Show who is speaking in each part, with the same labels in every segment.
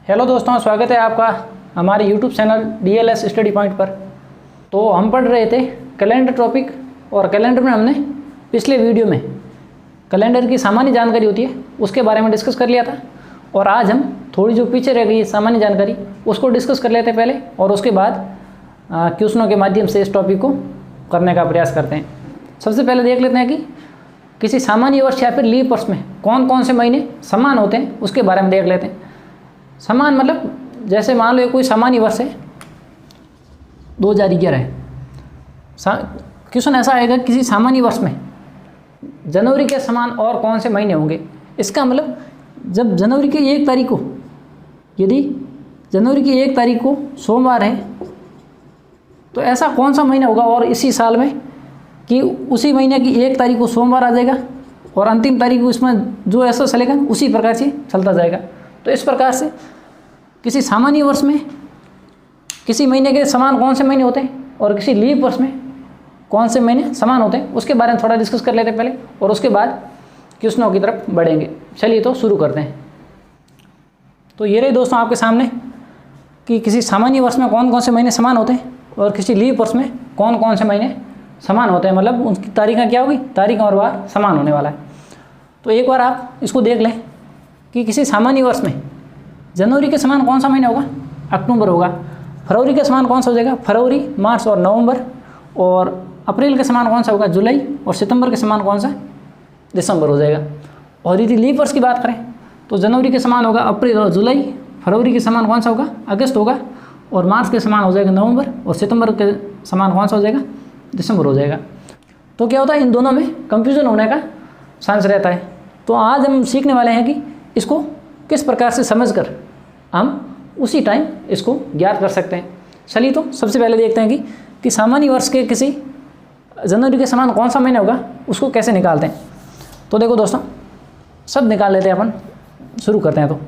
Speaker 1: Hello दोस्तों, स्वागत है आपका हमारे YouTube channel DLS study point पर। तो हम पढ़ रहे थे कैलेंडर टॉपिक, और कैलेंडर में हमने पिछले वीडियो में कैलेंडर की सामान्य जानकारी होती है उसके बारे में डिस्कस कर लिया था। और आज हम थोड़ी जो पीछे रह गई सामान्य जानकारी उसको डिस्कस कर लेते हैं पहले, और उसके बाद क्वेश्चनों के माध्यम से इस टॉपिक को करने का प्रयास करते हैं। सबसे पहले देख लेते हैं कि किसी सामान्य वर्ष या फिर लीप वर्ष में कौन कौन से महीने समान होते हैं, उसके बारे में देख लेते हैं। समान मतलब जैसे मान लो कोई सामान्य वर्ष है 2011 है, क्वेश्चन ऐसा आएगा किसी सामान्य वर्ष में जनवरी के समान और कौन से महीने होंगे। इसका मतलब जब जनवरी की 1 तारीख को, यदि जनवरी की 1 तारीख को सोमवार है तो ऐसा कौन सा महीना होगा और इसी साल में कि उसी महीने की 1 तारीख को सोमवार आ जाएगा और अंतिम तारीख को इसमें जो ऐसा चलेगा उसी प्रकार से चलता जाएगा। तो इस प्रकार से किसी सामान्य वर्ष में किसी महीने के समान कौन से महीने होते हैं और किसी लीप वर्ष में कौन से महीने समान होते हैं उसके बारे में थोड़ा डिस्कस कर लेते हैं पहले, और उसके बाद क्वेश्चनों की तरफ बढ़ेंगे। चलिए तो शुरू करते हैं। तो ये रहे दोस्तों आपके सामने कि किसी सामान्य वर्ष में कौन कौन से महीने समान होते हैं और किसी लीप वर्ष में कौन कौन से महीने समान होते हैं, मतलब उनकी तारीखें क्या होगी, तारीख और वार समान होने वाला है। तो एक बार आप इसको देख लें कि किसी सामान्य वर्ष में जनवरी के समान कौन सा महीना होगा, अक्टूबर होगा। फरवरी के समान कौन सा हो जाएगा, फरवरी, मार्च और नवंबर। और अप्रैल के समान कौन सा होगा, जुलाई। और सितंबर के समान कौन सा, दिसंबर हो जाएगा। और यदि लीप वर्ष की बात करें तो जनवरी के समान होगा अप्रैल और जुलाई, फरवरी के समान कौन सा होगा, अगस्त होगा। और मार्च के समान हो जाएगा नवंबर, और सितंबर के समान कौन सा हो जाएगा, दिसंबर हो जाएगा। तो क्या होता है, इन दोनों में कंफ्यूजन होने का चांस रहता है। तो आज हम सीखने वाले हैं कि इसको किस प्रकार से समझकर हम उसी टाइम इसको ज्ञात कर सकते हैं। चलिए तो सबसे पहले देखते हैं कि सामान्य वर्ष के किसी जनवरी के समान कौन सा महीना होगा उसको कैसे निकालते हैं। तो देखो दोस्तों, सब निकाल लेते हैं अपन, शुरू करते हैं।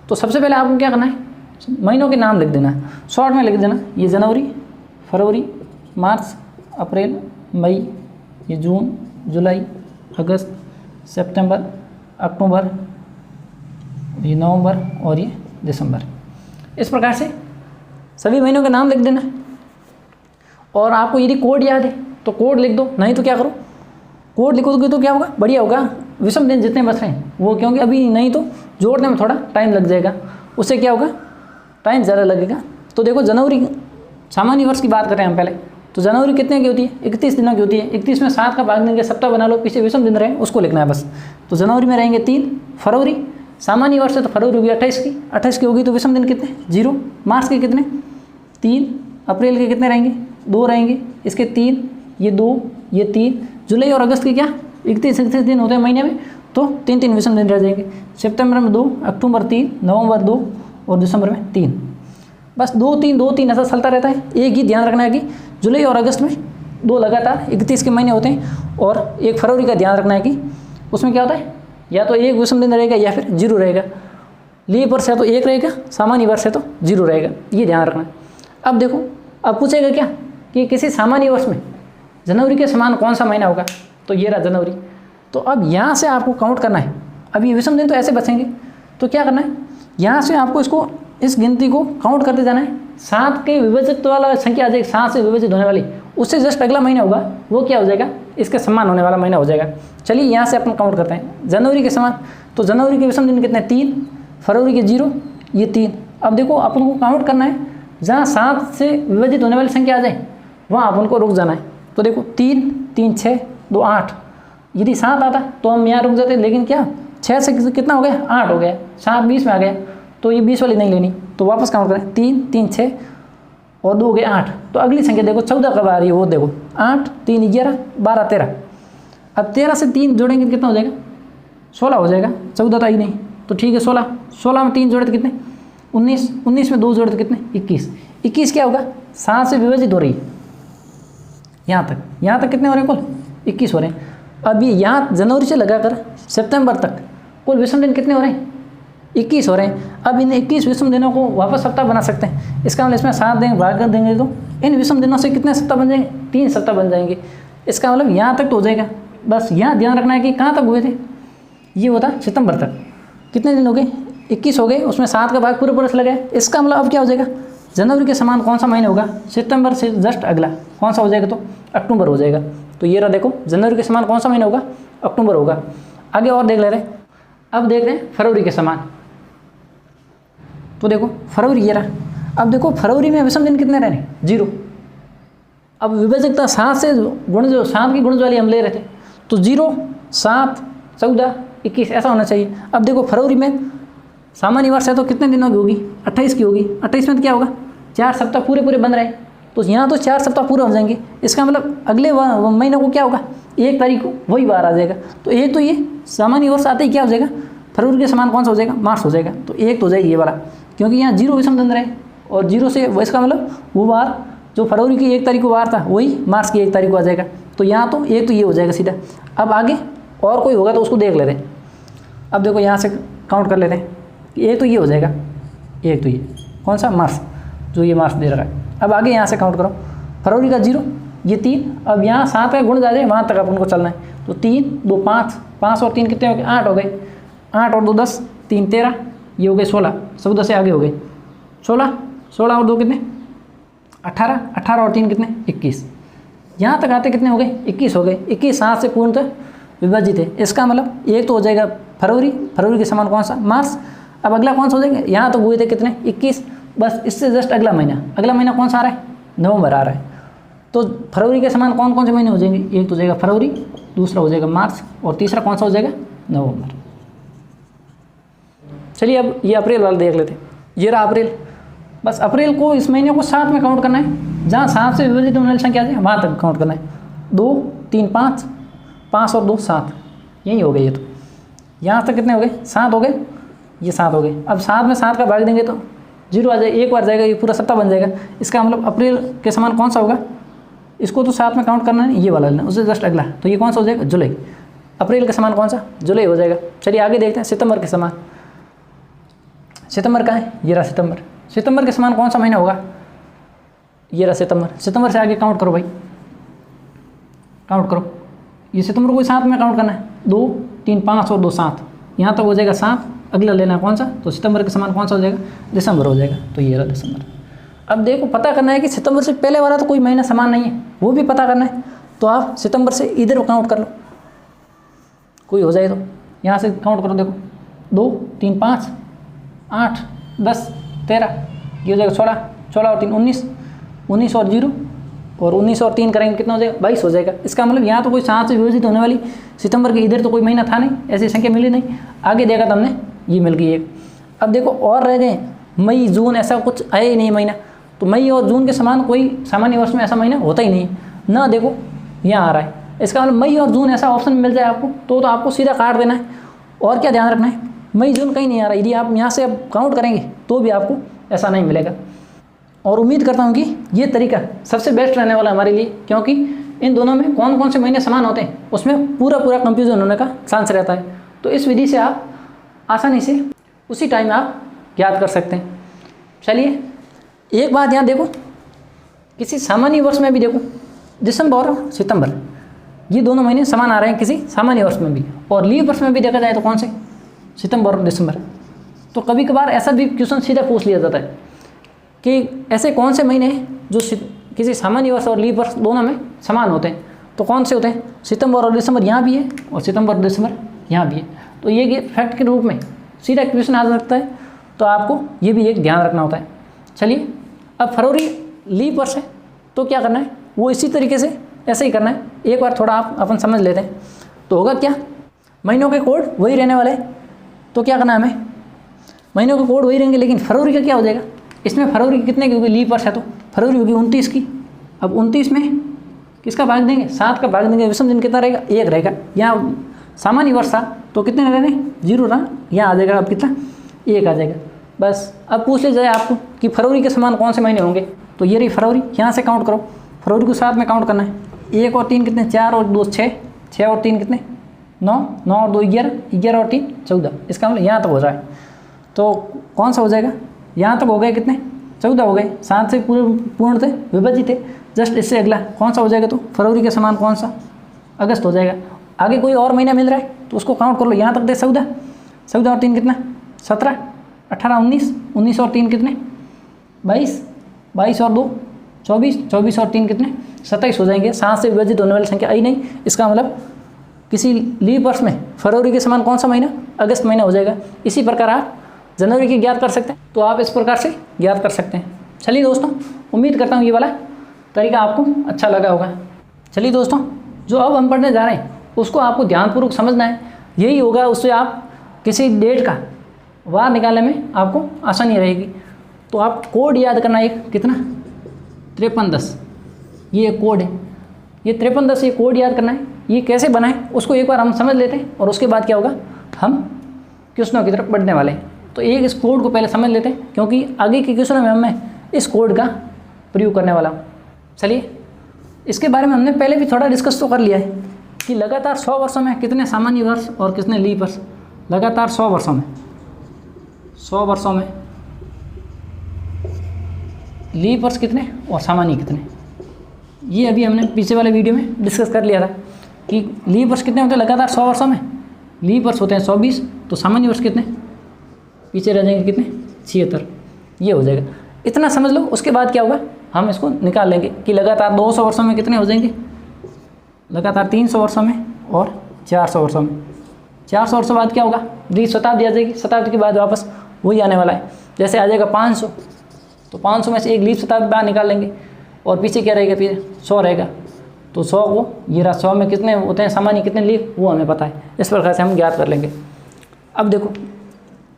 Speaker 1: तो सबसे पहले आपको क्या करना है, महीनों के नाम लिख देना है, शॉर्ट में लिख देना। ये जनवरी, फरवरी, मार्च, अप्रैल, मई, ये जून, जुलाई, अगस्त, सितंबर, अक्टूबर, ये नवंबर और ये दिसंबर। इस प्रकार से सभी महीनों के नाम लिख देना है। और आपको यदि कोड याद है तो कोड लिख दो, नहीं तो क्या करो, कोड लिखोगे तो क्या होगा, बढ़िया होगा। विषम दिन जितने बच रहे हैं वो, क्योंकि अभी नहीं तो जोड़ने में थोड़ा टाइम लग जाएगा, उससे क्या होगा, टाइम ज़्यादा लगेगा। तो देखो जनवरी सामान्य वर्ष की बात करें हम पहले, तो जनवरी कितने की होती है, 31 दिनों की होती है। 31 में 7 का भाग देंगे, सप्ताह बना लो, पीछे विषम दिन रहे उसको लिखना है बस। तो जनवरी में रहेंगे 3, फरवरी सामान्य वर्ष है तो फरवरी होगी 28 की, 28 की होगी तो विषम दिन कितने, 0। मार्च के कितने, 3। अप्रैल के कितने रहेंगे, 2 रहेंगे, इसके 3, ये 2, ये 3। जुलाई और अगस्त के क्या 31 दिन होते हैं महीने में, तो 3 विषम दिन रह जाएंगे। सितंबर में 2, अक्टूबर 3, नवंबर 2 और दिसंबर में 3। बस 2 3 ऐसा चलता रहता है। एक ही ध्यान रखना है कि जुलाई और अगस्त में 2 लगातार 31 के महीने होते हैं, और एक फरवरी का ध्यान रखना है कि उसमें क्या होता है, या तो 1 विषम दिन रहेगा या फिर 0 रहेगा। लीप वर्ष है तो 1 रहेगा, सामान्य वर्ष है तो 0 रहेगा, ये ध्यान रखना है। अब देखो, अब पूछेगा क्या कि किसी सामान्य वर्ष में जनवरी के समान कौन सा महीना होगा, तो ये रहा जनवरी। तो अब यहाँ से आपको काउंट करना है। अब ये विषम दिन तो ऐसे बचेंगे, तो क्या करना है, यहाँ से आपको इसको, इस गिनती को काउंट करते जाना है। 7 के विभाजित वाला संख्या आ जाएगी, 7 से विभाजित होने वाली, उससे जस्ट अगला महीना होगा वो क्या हो जाएगा, इसके समान होने वाला महीना हो जाएगा। चलिए यहाँ से अपन काउंट करते हैं जनवरी के समान। तो जनवरी के विषम दिन कितने, 3, फरवरी के 0, ये 3। अब देखो अपन को काउंट करना है, जहाँ 7 से विभाजित होने वाली संख्या आ जाए वहाँ अपन को रुक जाना है। तो देखो 3 3 6 2 8, यदि 7 आता तो हम यहाँ रुक जाते, लेकिन क्या 6 से कितना हो गया, 8 हो गया, 7 20 में आ गया, तो ये 20 वाली नहीं लेनी, तो वापस काउंट करें। 3 3 6 और 2 हो गए 8। तो अगली संख्या देखो 14 कब आ रही है, वो देखो 8 3 11 12 13। अब 13 से 3 जोड़ेंगे कितना हो जाएगा, 16 हो जाएगा। 14 तो आई नहीं, तो ठीक है 16। 16 में 3 जोड़े तो कितने, 19। 19 में 2 जोड़े तो कितने, 21। 21 क्या होगा, 7 से विभाजित हो रही है यहाँ तक कितने हो रहे हैं, कुल 21 हो रहे हैं। अब ये यहाँ जनवरी से लगाकर सितंबर तक कुल विषम दिन कितने हो रहे हैं, 21 हो रहे हैं। अब इन 21 विषम दिनों को वापस सप्ताह बना सकते हैं। इसका मतलब इसमें 7 देंगे, भाग कर देंगे तो इन विषम दिनों से कितने सप्ताह बन जाएंगे, 3 सप्ताह बन जाएंगे। इसका मतलब यहाँ तक तो हो जाएगा। बस यहाँ ध्यान रखना है कि कहाँ तक हुए थे, ये होता सितंबर तक। कितने दिन हो गए, 21 हो गए, उसमें 7 का भाग पूरे पूरे से लगा है। इसका मतलब अब क्या हो जाएगा, जनवरी के समान कौन सा महीना होगा, सितंबर से जस्ट अगला कौन सा हो जाएगा, तो अक्टूबर हो जाएगा। तो ये रहा देखो, जनवरी के समान कौन सा महीना होगा, अक्टूबर होगा। आगे और देख ले रहे, अब देख रहे हैं फरवरी के समान। तो देखो फरवरी ये रहा। अब देखो फरवरी में विषम दिन कितने रहने, 0। अब विभाजकता 7 से गुण, जो 7 की गुणज वाली हम ले रहे थे, तो 0, 7, 14, 21 ऐसा होना चाहिए। अब देखो फरवरी में सामान्य वर्ष है तो कितने दिनों की होगी, 28 की होगी। 28 में तो क्या होगा, 4 सप्ताह पूरे पूरे बन रहे हैं, तो यहाँ तो 4 सप्ताह पूरे हो जाएंगे। इसका मतलब अगले महीने को क्या होगा, 1 तारीख को वही बार आ जाएगा। तो एक तो ये सामान्य वर्ष आते ही क्या हो जाएगा, फरवरी के समान कौन सा हो जाएगा, मार्च हो जाएगा। तो एक तो हो जाएगी ये वाला, क्योंकि यहाँ 0 विषम दंड रहे और 0 से इसका मतलब वो बार जो फरवरी की 1 तारीख को बार था वही मार्च की 1 तारीख को आ जाएगा। तो यहाँ तो एक तो ये हो जाएगा सीधा। अब आगे और कोई होगा तो उसको देख लेते हैं। अब देखो यहाँ से काउंट कर लेते हैं, एक तो ये हो जाएगा, एक तो ये कौन सा, मार्च, जो ये मार्च दे रहा है। अब आगे यहाँ से काउंट करो, फरवरी का 0, ये 3। अब यहाँ 7 का गुण जा जाए, वहाँ तक अपन को चलना है। तो 3, 2, 5, 5 और 3 कितने हो गए, 8 हो गए। 8 और 2 10, 3 13, ये हो गए 16, 14 से आगे हो गए 16, 16 और 2 कितने, 18, 18 और 3 कितने, 21। यहाँ तक आते कितने हो गए, 21 हो गए। 21 7 से पूर्णतः विभाजित है। इसका मतलब एक तो हो जाएगा फरवरी, फरवरी के समान कौन सा, मार्च। अब अगला कौन सा हो जाएगा, यहाँ तो हुए थे कितने, 21, बस इससे जस्ट अगला महीना कौन सा आ रहा है, नवंबर आ रहा है। तो फरवरी के समान कौन कौन से महीने हो जाएंगे, एक तो हो जाएगा फरवरी, दूसरा हो जाएगा मार्च और तीसरा कौन सा हो जाएगा, नवंबर। चलिए अब ये अप्रैल वाला देख लेते हैं। ये रहा अप्रैल। बस अप्रैल को, इस महीने को 7 में काउंट करना है। जहाँ 7 से विभाजित होने वाली संख्या आ जाए वहाँ तक काउंट करना है। 2, 3, 5, 5 और 2 7, यही हो गए। ये तो यहाँ तक कितने हो गए, 7 हो गए, ये 7 हो गए। अब 7 में 7 का भाग देंगे तो 0 आ जाए, एक बार जाएगा, ये पूरा सप्ताह बन जाएगा। इसका मतलब अप्रैल के समान कौन सा होगा, इसको तो 7 में काउंट करना है, ये वाला लेना, उससे जस्ट अगला। तो ये कौन सा हो जाएगा, जुलाई। अप्रैल के समान कौन सा, जुलाई हो जाएगा। चलिए आगे देखते हैं सितंबर के समान। सितंबर का है, ये रहा सितंबर। सितंबर के समान कौन सा महीना होगा, ये रहा सितंबर। सितंबर से आगे काउंट करो भाई, काउंट करो। ये सितंबर को 7 में काउंट करना है, 2, 3, 5 और 2 7, यहाँ तक हो जाएगा 7। अगला लेना है कौन सा, तो सितंबर के समान कौन सा हो जाएगा, दिसंबर हो जाएगा। तो ये रहा दिसंबर। अब देखो पता करना है कि सितंबर से पहले वाला तो कोई महीना समान नहीं है, वो भी पता करना है। तो आप सितंबर से इधर काउंट कर लो, कोई हो जाए तो यहाँ से काउंट करो। देखो 2, 3, 5, 8, 10, 13, ये हो जाएगा 16, 16 और 3 19, 19 और 0 और 19 और 3 करेंगे कितना हो जाएगा, 22 हो जाएगा। इसका मतलब यहाँ तो कोई 7 से विभाजित होने वाली सितंबर के इधर तो कोई महीना था नहीं, ऐसी संख्या मिली नहीं। आगे देखा तो हमने, ये मिल गई एक। अब देखो और रह गए मई जून, ऐसा कुछ आया ही नहीं महीना। तो मई और जून के समान कोई सामान्य वर्ष में ऐसा महीना होता ही नहीं ना। देखो यहाँ आ रहा है, इसका मतलब मई और जून ऐसा ऑप्शन मिल जाए आपको तो आपको सीधा काट देना है। और क्या ध्यान रखना है, मई जून कहीं नहीं आ रहा। यदि आप यहाँ से अब काउंट करेंगे तो भी आपको ऐसा नहीं मिलेगा। और उम्मीद करता हूँ कि ये तरीका सबसे बेस्ट रहने वाला हमारे लिए, क्योंकि इन दोनों में कौन कौन से महीने समान होते हैं उसमें पूरा कंफ्यूजन होने का चांस रहता है। तो इस विधि से आप आसानी से उसी टाइम आप याद कर सकते हैं। चलिए एक बात यहाँ देखो, किसी सामान्य वर्ष में भी देखो दिसंबर और सितंबर, ये दोनों महीने समान आ रहे हैं किसी सामान्य वर्ष में भी। और लीप वर्ष में भी देखा जाए तो कौन से, सितंबर और दिसंबर। तो कभी कभार ऐसा भी क्वेश्चन सीधा पूछ लिया जाता है कि ऐसे कौन से महीने हैं जो किसी सामान्य वर्ष और लीप वर्ष दोनों में समान होते हैं। तो कौन से होते हैं, सितंबर और दिसंबर यहाँ भी है और सितंबर और दिसंबर यहाँ भी है। तो ये फैक्ट के रूप में सीधा क्वेश्चन आ सकता है, तो आपको ये भी एक ध्यान रखना होता है। चलिए अब फरवरी लीप वर्ष है तो क्या करना है, वो इसी तरीके से ऐसे ही करना है। एक बार थोड़ा आप अपन समझ लेते हैं तो होगा क्या, महीनों के कोड वही रहने वाले। तो क्या करना है हमें, महीनों के कोड वही रहेंगे, लेकिन फरवरी का क्या हो जाएगा, इसमें फरवरी की कितने की होगी, लीप वर्ष है तो फरवरी होगी 29 की। अब 29 में किसका भाग देंगे, 7 का भाग देंगे, विषम दिन कितना रहेगा, 1 रहेगा। यहाँ सामान्य वर्ष था तो कितने रहे, 0 रहा, यहाँ आ जाएगा अब कितना, 1 आ जाएगा। बस अब पूछ ले जाए आपको कि फरवरी के समान कौन से महीने होंगे, तो ये रही फरवरी। यहाँ से काउंट करो, फरवरी को 7 में काउंट करना है। 1 और 3 कितने, 4 और 2 6, 6 और 3 कितने, 9, 9 और 2 11, 11 और 3 14। इसका मतलब यहाँ तक हो जाए तो कौन सा हो जाएगा, यहाँ तक हो गए कितने, 14 हो गए। 7 से पूर्ण थे, विभाजित थे। जस्ट इससे अगला कौन सा हो जाएगा, तो फरवरी के समान कौन सा, अगस्त हो जाएगा। आगे कोई और महीना मिल रहा है तो उसको काउंट कर लो, यहाँ तक दे 14, 14 और 3 कितना, 17, 18 19, 19 और 3 कितने 22, 22 और 2 24, 24 और 3 कितने 27 हो जाएंगे। 7 से विभाजित होने वाली संख्या आई नहीं, इसका मतलब किसी लीप वर्ष में फरवरी के समान कौन सा महीना, अगस्त महीना हो जाएगा। इसी प्रकार आप जनवरी की ज्ञात कर सकते हैं, तो आप इस प्रकार से ज्ञात कर सकते हैं। चलिए दोस्तों, उम्मीद करता हूँ ये वाला तरीका आपको अच्छा लगा होगा। चलिए दोस्तों, जो अब हम पढ़ने जा रहे हैं उसको आपको ध्यानपूर्वक समझना है, यही होगा उससे आप किसी डेट का वार निकालने में आपको आसानी रहेगी। तो आप कोड याद करना, एक कितना 5310, ये कोड है, ये 5310 ये कोड याद करना है। ये कैसे बना है उसको एक बार हम समझ लेते हैं और उसके बाद क्या होगा, हम क्वेश्चनों की तरफ बढ़ने वाले हैं। तो एक इस कोड को पहले समझ लेते हैं, क्योंकि आगे के क्वेश्चनों में मैं इस कोड का प्रयोग करने वाला हूँ। चलिए, इसके बारे में हमने पहले भी थोड़ा डिस्कस तो कर लिया है कि लगातार 100 वर्षों में कितने सामान्य वर्ष और कितने लीप वर्ष। लगातार 100 वर्षों में, 100 वर्षों में लीप वर्ष कितने और सामान्य कितने, ये अभी हमने पीछे वाले वीडियो में डिस्कस कर लिया था कि लीप वर्ष कितने होते हैं लगातार 100 वर्षों में। लीप वर्ष होते हैं 120, तो सामान्य वर्ष कितने पीछे रह जाएंगे, कितने 76, ये हो जाएगा। इतना समझ लो, उसके बाद क्या होगा, हम इसको निकाल लेंगे कि लगातार 200 वर्षों में कितने हो जाएंगे, लगातार 300 वर्षों में और 400 वर्षों में। 400 वर्षों बाद क्या होगा, 20 शताब्दी आ जाएगी, शताब्दी के बाद वापस वही आने वाला है। जैसे आ जाएगा 500, तो 500 में से एक लीप शताब्दी बाहर निकाल लेंगे और पीछे क्या रहेगा, फिर 100 रहेगा। तो 100 को ये रहा, 100 में कितने होते हैं सामान्य, कितने लीप, वो हमें पता है। इस प्रकार से हम ज्ञात कर लेंगे। अब देखो,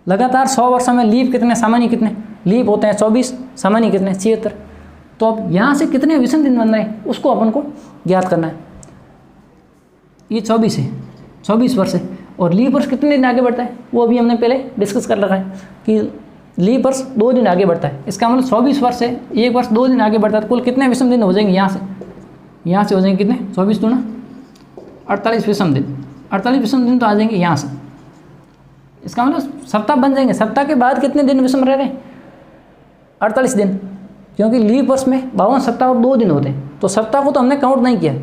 Speaker 1: लगातार 100 वर्षों में लीप कितने, सामान्य कितने, लीप होते हैं 24, सामान्य कितने 76। तो अब यहाँ से कितने विषम दिन बन रहे हैं उसको अपन को ज्ञात करना है। ये 24 है, 24 वर्ष है, और लीप वर्ष कितने दिन आगे बढ़ता है वो अभी हमने पहले डिस्कस कर रखा है कि लीप वर्ष 2 दिन आगे बढ़ता है। इसका मतलब 24 वर्ष है, एक वर्ष 2 दिन आगे बढ़ता है, तो कुल कितने विषम दिन हो जाएंगे, यहाँ से हो जाएंगे कितने, 24 दूना 48 विषम दिन। 48 विषम दिन तो आ जाएंगे यहाँ से। इसका मतलब सप्ताह बन जाएंगे। सप्ताह के बाद कितने दिन विषम रह रहे हैं, 48 दिन, क्योंकि लीप वर्ष में 52 सप्ताह और 2 दिन होते हैं। तो सप्ताह को तो हमने काउंट नहीं किया,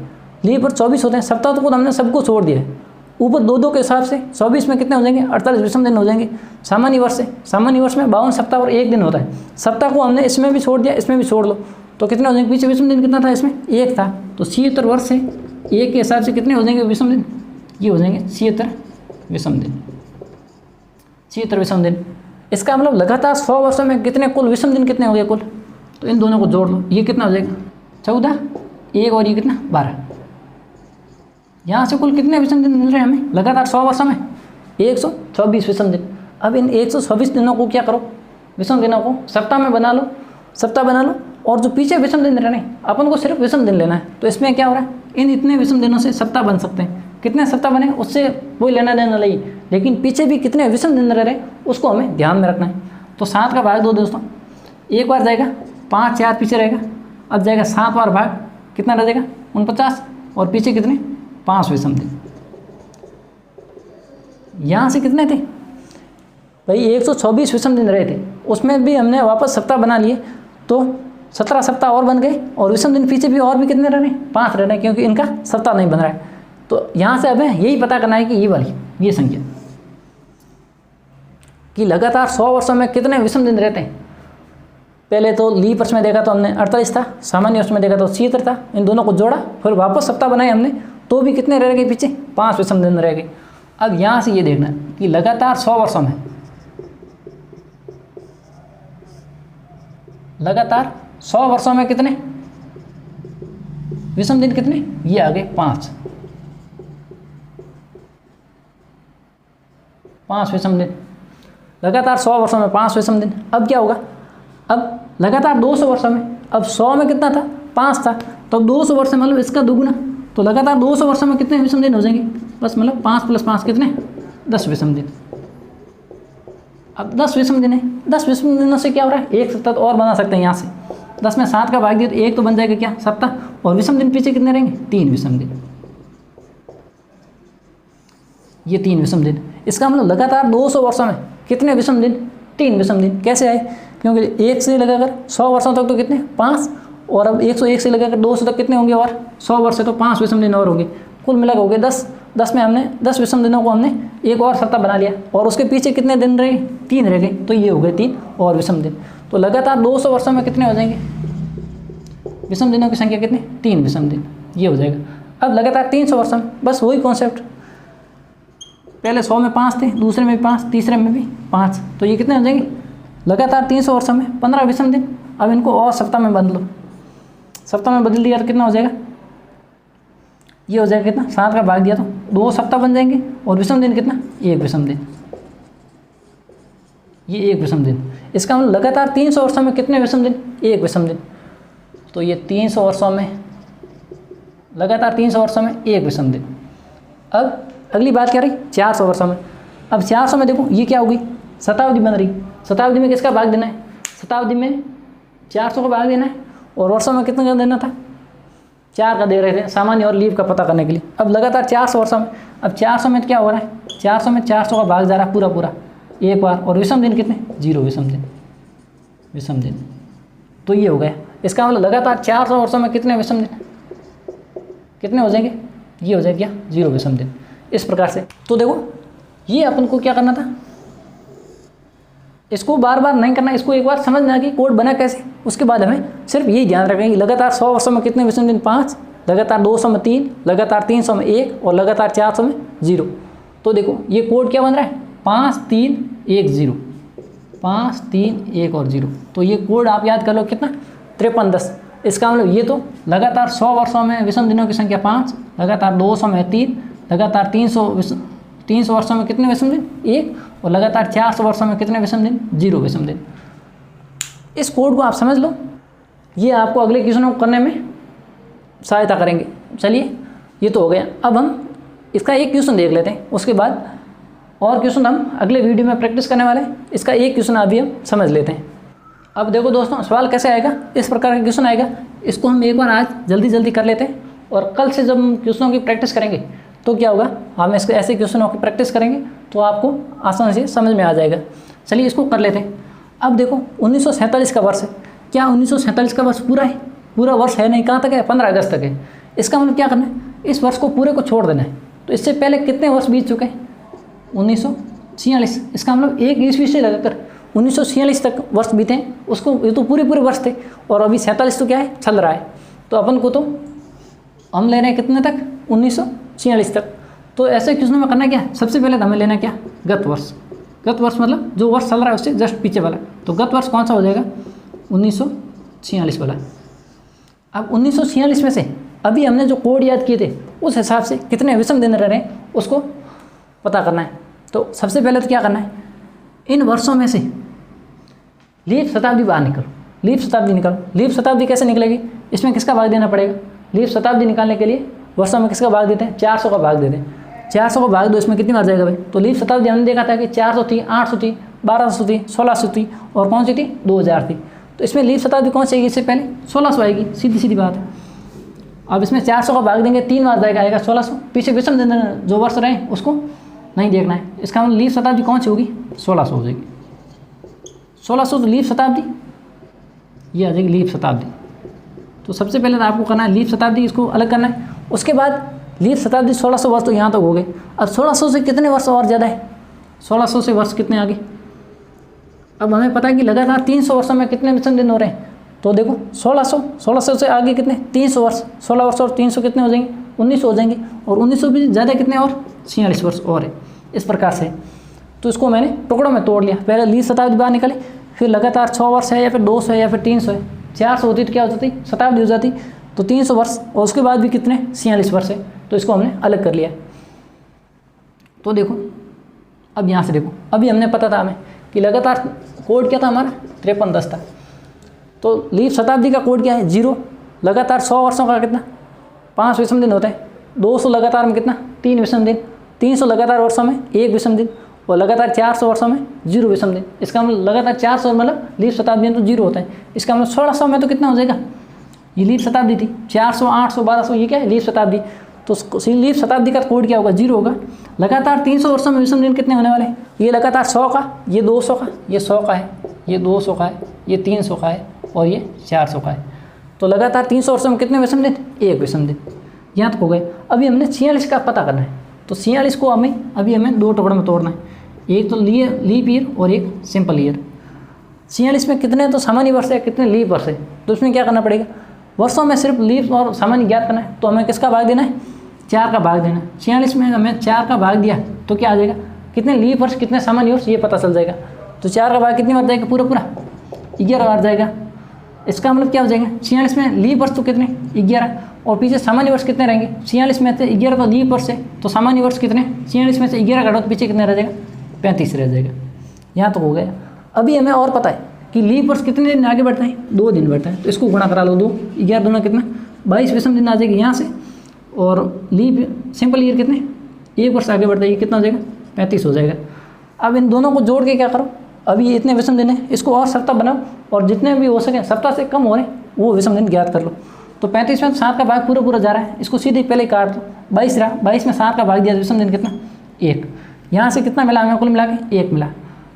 Speaker 1: लीप वर्ष 24 होते हैं, सप्ताह तो हमने सबको छोड़ दिया है। ऊपर 2-2 के हिसाब से 24 में कितने हो जाएंगे, 48 विषम दिन हो जाएंगे। सामान्य वर्ष से, सामान्य वर्ष में 52 सप्ताह और 1 दिन होता है। सप्ताह को हमने इसमें भी छोड़ दिया, इसमें भी छोड़ लो, तो कितने हो जाएंगे, पीछे विषम दिन कितना था, इसमें 1 था। तो 76 वर्ष से 1 के हिसाब से कितने हो जाएंगे विषम दिन, ये हो जाएंगे 76 विषम दिन, 76 विषम दिन। इसका मतलब लगातार 100 वर्षों में कितने कुल विषम दिन कितने हो गए कुल, तो इन दोनों को जोड़ लो, ये कितना हो जाएगा 14, 1 और ये कितना 12। यहाँ से कुल कितने विषम दिन मिल रहे हैं हमें लगातार 100 वर्षों में, 124 विषम दिन। अब इन 124 दिनों को क्या करो, विषम दिनों को सप्ताह में बना लो, सप्ताह बना लो, और जो पीछे विषम दिन रहने अपन को सिर्फ विषम दिन लेना है। तो इसमें क्या हो रहा है, इन इतने विषम दिनों से सप्ताह बन सकते हैं। कितने सप्ताह बने उससे कोई लेना देना नहीं, लेकिन पीछे भी कितने विषम दिन रह रहे उसको हमें ध्यान में रखना है। तो 7 का भाग 2 दोस्तों, एक बार जाएगा 5, 4 पीछे रहेगा, अब जाएगा 7 बार भाग, कितना रह जाएगा 49, और पीछे कितने 5 विषम दिन। यहाँ से कितने थे भाई, 124 विषम दिन रहे थे, उसमें भी हमने वापस सप्ताह बना लिए, तो 17 सप्ताह और बन गए, और विषम दिन पीछे भी और भी कितने रह रहे हैं, 5 रह रहे हैं, क्योंकि इनका सप्ताह नहीं बन रहा है। तो यहाँ से हमें यही पता करना है कि ये वाली ये संख्या कि लगातार 100 वर्षों में कितने विषम दिन रहते हैं। पहले तो लीप वर्ष में देखा तो हमने 48 था, सामान्य वर्ष में देखा तो 76 था, इन दोनों को जोड़ा, फिर वापस सप्ताह बनाए हमने, तो भी कितने रह गए पीछे, 5 विषम दिन रह गए। अब यहाँ से ये देखना है कि लगातार 100 वर्षों में, लगातार 100 वर्षों में कितने विषम दिन, कितने, ये आ गए 5 विषम दिन। लगातार 100 वर्षों में 5 विषम दिन। अब क्या होगा, अब लगातार 200 वर्षों में, अब 100 में कितना था, 5 था, तो अब 200 वर्ष मतलब इसका दुगुना, तो लगातार 200 वर्षों में कितने विषम दिन हो जाएंगे, बस मतलब 5 + 5 कितने 10 विषम दिन। अब 10 विषम दिन है, 10 विषम दिनों से क्या हो रहा है, एक सप्ताह और बना सकते हैं। यहाँ से 10 में 7 का भाग दिया तो 1 तो बन जाएगा क्या, सप्ताह, और विषम दिन पीछे कितने रहेंगे, 3 विषम दिन, ये 3 विषम दिन। इसका मतलब लगातार 200 वर्षों में कितने विषम दिन, 3 विषम दिन। कैसे आए, क्योंकि 1 से लगाकर 100 वर्षों तक तो कितने 5, और अब 101 से लगाकर 200 तक कितने होंगे, और 100 वर्ष से तो 5 विषम दिन और होंगे, कुल मिलाकर हो गए 10, 10 में हमने 10 विषम दिनों को हमने एक और सप्ताह बना लिया, और उसके पीछे कितने दिन रहे, 3 रह गए, तो ये हो गए 3 और विषम दिन। तो लगातार 200 वर्षों में कितने हो जाएंगे विषम दिनों की संख्या, कितने, 3 विषम दिन, ये हो जाएगा। अब लगातार 300 वर्षों में बस वही कॉन्सेप्ट, पहले 100 में 5 थे, दूसरे में भी 5, तीसरे में भी 5, तो ये कितने हो जाएंगे लगातार 300 वर्षों में 15 विषम दिन। अब इनको और सप्ताह में बदलो, सप्ताह में बदल दिया तो कितना हो जाएगा, ये हो जाएगा कितना, 7 का भाग दिया तो 2 सप्ताह बन जाएंगे, और विषम दिन कितना, 1 विषम दिन, ये 1 विषम दिन। इसका मतलब लगातार 300 वर्षों में कितने विषम दिन, 1 विषम दिन। तो ये 300 वर्षों में, लगातार 300 वर्षों में 1 विषम दिन। अब अगली बात क्या रही, 400 वर्षों में। अब 400 में देखो ये क्या होगी, शताब्दी बन रही, शताब्दी में किसका भाग देना है, शताब्दी में 400 का भाग देना है, और वर्षों में कितना का देना था, 4 का दे रहे थे सामान्य और लीव का पता करने के लिए। अब लगातार 400 वर्षों में, अब 400 में क्या हो रहा है, 400 में 400 का भाग जा रहा है पूरा पूरा एक बार, और विषम दिन कितने, 0 विषम दिन, विषम दिन। तो ये हो गया, इसका मतलब लगातार 400 वर्षों में कितने विषम दिन, कितने हो जाएंगे, ये हो जाएगा क्या, 0 विषम दिन। इस प्रकार से तो देखो ये अपन को क्या करना था, इसको बार बार नहीं करना, इसको एक बार समझना कि कोड बना कैसे, उसके बाद हमें सिर्फ यही ध्यान रखना कि लगातार 100 वर्षों में कितने विषम दिन, 5, लगातार 200 में 3, लगातार 300 में 1, और लगातार 400 में 0। तो देखो ये कोड क्या बन रहा है, 5 3 1 0, 5 3 1 और 0। तो ये कोड आप याद कर लो कितना, 53 10। इसका मतलब ये तो लगातार 100 वर्षों में विषम दिनों की संख्या 5, लगातार 200 में 3, लगातार 300 वर्षों में कितने विषम दिन, 1, और लगातार 400 वर्षों में कितने विषम दिन, 0 विषम दिन। इस कोड को आप समझ लो, ये आपको अगले क्वेश्चनों को करने में सहायता करेंगे। चलिए ये तो हो गया, अब हम इसका एक क्वेश्चन देख लेते हैं, उसके बाद और क्वेश्चन हम अगले वीडियो में प्रैक्टिस करने वाले हैं। इसका एक क्वेश्चन अभी हम समझ लेते हैं। अब देखो दोस्तों सवाल कैसे आएगा, इस प्रकार का क्वेश्चन आएगा, इसको हम एक बार आज जल्दी जल्दी कर लेते हैं, और कल से जब हम क्वेश्चनों की प्रैक्टिस करेंगे तो क्या होगा, हम इसके ऐसे क्वेश्चनों की प्रैक्टिस करेंगे तो आपको आसानी से समझ में आ जाएगा। चलिए इसको कर लेते हैं। अब देखो 1947 का वर्ष है, क्या 1947 का वर्ष पूरा है, पूरा वर्ष है नहीं, कहाँ तक है, 15 अगस्त तक है। इसका मतलब क्या करना है, इस वर्ष को पूरे को छोड़ देना है। तो इससे पहले कितने वर्ष बीत चुके हैं, 1946। इसका मतलब एक ईस्वी से लगाकर 1946 तक वर्ष बीते हैं, उसको ये तो पूरे वर्ष थे, और अभी 47 तो क्या है, चल रहा है। तो अपन को तो हम ले रहे हैं कितने तक, 1946 तक। तो ऐसे क्वेश्चन में करना क्या, सबसे पहले तो हमें लेना क्या, गत वर्ष। गत वर्ष मतलब जो वर्ष चल रहा है उससे जस्ट पीछे वाला। तो गत वर्ष कौन सा हो जाएगा, 1946 वाला। अब 1946 में से अभी हमने जो कोड याद किए थे उस हिसाब से कितने विषम दिन रह रहे हैं उसको पता करना है। तो सबसे पहले तो क्या करना है, इन वर्षों में से लीप शताब्दी बाहर निकालो, लीप शताब्दी निकालो। लीप शताब्दी कैसे निकलेगी, इसमें किसका भाग देना पड़ेगा, लीप शताब्दी निकालने के लिए वर्षों में किसका भाग देते हैं, 400 का भाग देते हैं। 400 का भाग दो, इसमें कितनी बार जाएगा भाई। तो लीप शताब्दी हमने देखा था कि 400 थी, 800 थी, 1200 थी, 1600 थी, और कौन सी थी, 2000 थी। तो इसमें लीप शताब्दी कौन सी आएगी, इससे पहले 1600 आएगी, सीधी सीधी बात है। अब इसमें 400 का भाग देंगे, 3 बार जाएगा, आएगा 1600। पीछे विषम दिन जो वर्ष रहे उसको नहीं देखना है। इसका मतलब लीप शताब्दी कौन सी होगी, 1600 हो जाएगी। 1600 तो लीप शताब्दी, ये आ जाएगी लीप शताब्दी। तो सबसे पहले तो आपको करना है लीप शताब्दी, इसको अलग करना है। उसके बाद लीप शताब्दी 1600 वर्ष तो यहाँ तक हो गए। अब 1600 से कितने वर्ष और ज़्यादा है, 1600 से वर्ष कितने आगे। अब हमें पता है कि लगातार 300 वर्षों में कितने विषम दिन हो रहे हैं। तो देखो 1600 से आगे कितने, 300 वर्ष, 16 वर्ष और 300 कितने हो जाएंगे, 1900 हो जाएंगे। और 1900 भी ज़्यादा कितने और, 46 वर्ष और है। इस प्रकार से तो इसको मैंने टुकड़ों में तोड़ लिया। पहले लीप शताब्दी बाहर निकाली, फिर लगातार 100 वर्ष है या फिर 200 है या फिर 300 है। 400 होती तो क्या हो जाती, शताब्दी हो जाती। तो 300 वर्ष और उसके बाद भी कितने, 46 वर्ष है। तो इसको हमने अलग कर लिया। तो देखो अब यहाँ से देखो, अभी हमने पता था हमें कि लगातार कोड क्या था हमारा, 53 10 था। तो लीप शताब्दी का कोड क्या है, 0। लगातार 100 वर्षों का कितना, 5 विषम दिन होते हैं। 200 लगातार में कितना, 3 विषम दिन। 300 लगातार वर्षों में 1 विषम दिन, और लगातार 400 वर्षों में 0 विषम दिन। इसका मतलब लगातार 400 मतलब लीप शताब्दी में तो 0 होता है। इसका मतलब 1600 में तो कितना हो जाएगा, ये लीप शताब्दी थी। 400 800 1200 ये क्या है, लीप शताब्दी। तो लीप शताब्दी का कोड क्या होगा, 0 होगा। लगातार 300 वर्षों में विषम दिन कितने होने वाले हैं, ये लगातार 100 का, ये 200 का, ये 100 का है, ये 200 का है, ये 300 का है, और ये 400 का है। तो लगातार 300 वर्षों में कितने विषम दिन, 1 विषम दिन। यहाँ तक हो गए। अभी हमने 46 का पता करना है। तो 46 को अभी हमें 2 टुकड़ों में तोड़ना है, एक तो लीप ईयर और एक सिंपल ईयर। 46 में कितने तो सामान्य वर्ष है, कितने लीप वर्ष है, तो उसमें क्या करना पड़ेगा, वर्षों में सिर्फ लीप और सामान्य ज्ञात करना है, तो हमें किसका भाग देना है, 4 का भाग देना है। 46 में हमें 4 का भाग दिया तो क्या आ जाएगा, कितने लीप वर्ष कितने सामान्य वर्ष ये पता चल जाएगा। तो 4 का भाग कितनी बार जाएगा, पूरा 11 बार जाएगा। इसका मतलब क्या हो जाएगा, 46 में लीप वर्ष तो कितने 11 और पीछे सामान्य वर्ष कितने रहेंगे, 46 में से 11 तो लीप वर्ष है, तो सामान्य वर्ष कितने, 46 में से 11 काटो तो पीछे कितने रह जाएगा, 35 रह जाएगा। यहाँ तो हो गया। अभी हमें और पता है कि लीप वर्ष कितने दिन आगे बढ़ता है, 2 दिन बढ़ता है, तो इसको गुणा करा लो 2, 11 दूना कितना 22 विषम दिन आ जाएगी यहाँ से, और लीप सिंपल ईयर कितने 1 वर्ष आगे बढ़ता है, ये कितना हो जाएगा 35 हो जाएगा। अब इन दोनों को जोड़ के क्या करो, अभी ये इतने विषम दिन है, इसको और सप्ताह बनाओ और जितने भी हो सके सप्ताह से कम हो रहे वो विषम दिन ज्ञात कर लो। तो 35 में 7 का भाग पूरा जा रहा है, इसको सीधे पहले ही काट दो, 22 रहा, 22 में 7 का भाग दिया, विषम दिन कितना 1, यहाँ से कितना मिला हमें कुल मिला के 1 मिला।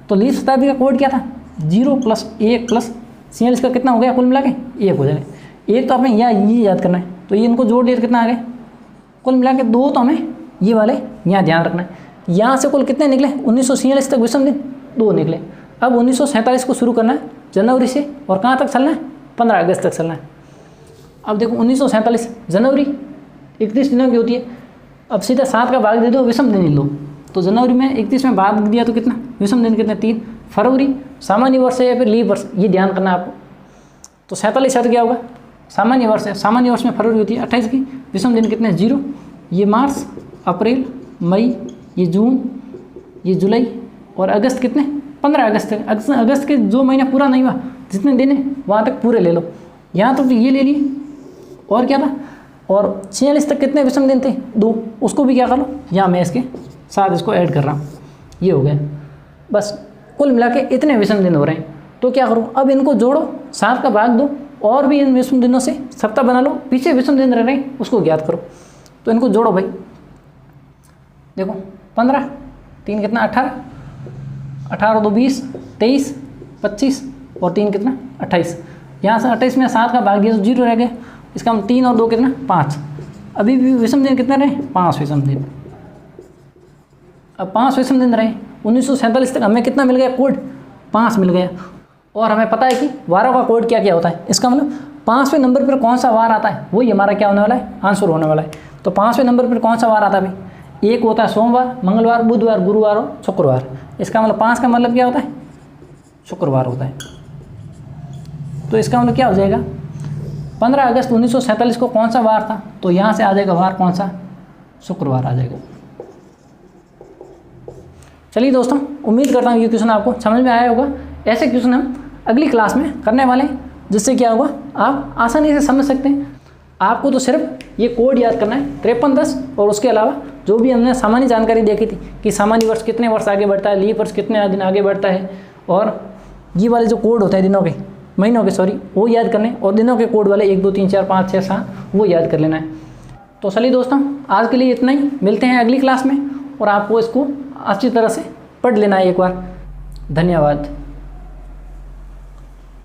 Speaker 1: तो लीप शताब्दी का कोड क्या था, 0 + 1 + 46 का कितना हो गया, कुल मिला के 1 हो जाएगा। 1 तो आपने ये याद करना है, तो ये इनको जोड़ दिया तो कितना आ गया, कुल मिला के 2, तो हमें ये वाले यहाँ ध्यान रखना है। यहाँ से कुल कितने निकले, 1946 तक विषम दिन 2 निकले। अब 1947 को शुरू करना है जनवरी से, और कहाँ तक चलना है, 15 अगस्त तक चलना है। अब देखो 1947 जनवरी 31 दिनों की होती है, अब सीधा 7 का भाग दे दो, विषम दिन लो, तो जनवरी में 31 में भाग दिया तो कितना, विषम दिन कितने 3। फरवरी सामान्य वर्ष है या फिर लीप वर्ष, ये ध्यान करना है आपको। तो 47 शब्द क्या होगा, सामान्य वर्ष है, सामान्य वर्ष में फरवरी होती है 28 की, विषम दिन कितने 0। ये मार्च, अप्रैल, मई, ये जून, ये जुलाई और अगस्त कितने 15 अगस्त तक। अगस्त के जो महीना पूरा नहीं हुआ, जितने दिन है वहाँ तक पूरे ले लो। यहाँ तो ये ले लिए, और क्या था, और 46 तक कितने विषम दिन थे 2, उसको भी क्या कर लो, यहाँ मैं इसके साथ इसको ऐड कर रहा हूँ, ये हो गया। बस कुल मिला के इतने विषम दिन हो रहे हैं। तो क्या करो, अब इनको जोड़ो, 7 का भाग दो, और भी इन विषम दिनों से सप्ताह बना लो, पीछे विषम दिन रह रहे हैं उसको ज्ञात करो। तो इनको जोड़ो भाई, देखो 15, 3 कितना 18, 18 2 20, 23, 25 और 3 कितना 28। यहाँ से 28 में 7 का भाग दिया तो 0 रह गया, इसका हम 3 और 2 कितना 5। अभी भी विषम दिन कितने रहे, 5 विषम दिन। अब 5 विषम दिन रहे, 1947 तक हमें कितना मिल गया कोड, 5 मिल गया। और हमें पता है कि वारों का कोड क्या क्या होता है, इसका मतलब 5वें नंबर पर कौन सा वार आता है वही हमारा क्या होने वाला है, आंसर होने वाला है। तो 5वें नंबर पर कौन सा वार आता है भाई, एक होता है सोमवार, मंगलवार, बुधवार, गुरुवार और शुक्रवार। इसका मतलब 5 का मतलब क्या होता है, शुक्रवार होता है। तो इसका मतलब क्या हो जाएगा, 15 अगस्त 1947 को कौन सा वार था, तो यहाँ से आ जाएगा वार कौन सा, शुक्रवार आ जाएगा। चलिए दोस्तों, उम्मीद करता हूँ ये क्वेश्चन आपको समझ में आया होगा। ऐसे क्वेश्चन हम अगली क्लास में करने वाले हैं, जिससे क्या होगा आप आसानी से समझ सकते हैं। आपको तो सिर्फ ये कोड याद करना है 5310, और उसके अलावा जो भी हमने सामान्य जानकारी देखी थी कि सामान्य वर्ष कितने वर्ष आगे बढ़ता है, लीप वर्ष कितने दिन आगे बढ़ता है, और ये वाले जो कोड होते हैं दिनों के, महीनों के सॉरी, वो याद करने, और दिनों के कोड वाले 1 2 3 4 5 6 7 वो याद कर लेना है। तो चलिए दोस्तों, आज के लिए इतना ही, मिलते हैं अगली क्लास में, और आपको इसको अच्छी तरह से पढ़ लेना है एक बार। धन्यवाद।